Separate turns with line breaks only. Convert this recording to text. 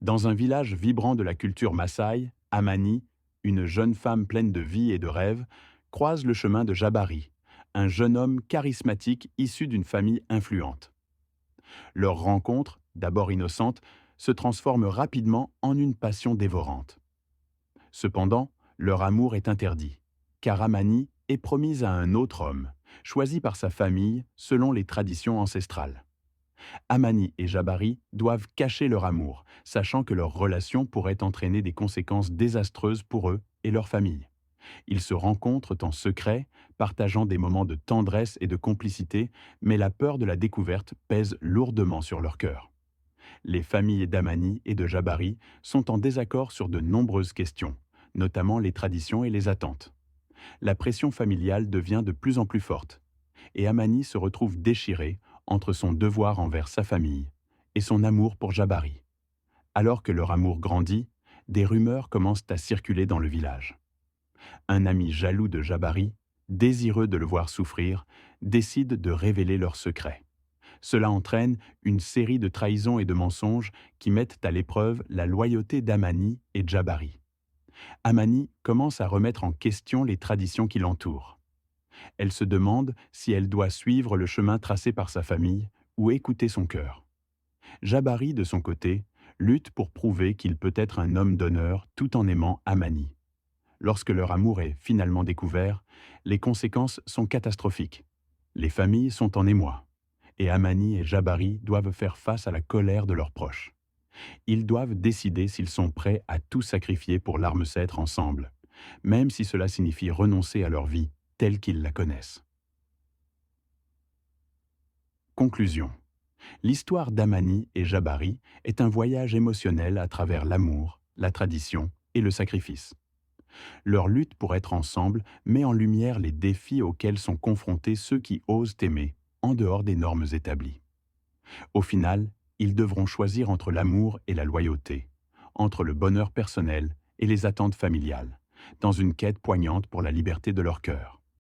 Dans un village vibrant de la culture Maasai, Amani, une jeune femme pleine de vie et de rêves, croise le chemin de Jabari, un jeune homme charismatique issu d'une famille influente. Leur rencontre, d'abord innocente, se transforme rapidement en une passion dévorante. Cependant, leur amour est interdit, car Amani est promise à un autre homme, choisi par sa famille selon les traditions ancestrales. Amani et Jabari doivent cacher leur amour, sachant que leur relation pourrait entraîner des conséquences désastreuses pour eux et leur famille. Ils se rencontrent en secret, partageant des moments de tendresse et de complicité, mais la peur de la découverte pèse lourdement sur leur cœur. Les familles d'Amani et de Jabari sont en désaccord sur de nombreuses questions, notamment les traditions et les attentes. La pression familiale devient de plus en plus forte, et Amani se retrouve déchiré entre son devoir envers sa famille et son amour pour Jabari. Alors que leur amour grandit, des rumeurs commencent à circuler dans le village. Un ami jaloux de Jabari, désireux de le voir souffrir, décide de révéler leur secret. Cela entraîne une série de trahisons et de mensonges qui mettent à l'épreuve la loyauté d'Amani et Jabari. Amani commence à remettre en question les traditions qui l'entourent. Elle se demande si elle doit suivre le chemin tracé par sa famille ou écouter son cœur. Jabari, de son côté, lutte pour prouver qu'il peut être un homme d'honneur tout en aimant Amani. Lorsque leur amour est finalement découvert, les conséquences sont catastrophiques. Les familles sont en émoi, et Amani et Jabari doivent faire face à la colère de leurs proches. Ils doivent décider s'ils sont prêts à tout sacrifier pour l'Arme-Cèdre ensemble, même si cela signifie renoncer à leur vie telle qu'ils la connaissent. Conclusion. L'histoire d'Amani et Jabari est un voyage émotionnel à travers l'amour, la tradition et le sacrifice. Leur lutte pour être ensemble met en lumière les défis auxquels sont confrontés ceux qui osent aimer en dehors des normes établies. Au final, ils devront choisir entre l'amour et la loyauté, entre le bonheur personnel et les attentes familiales, dans une quête poignante pour la liberté de leur cœur.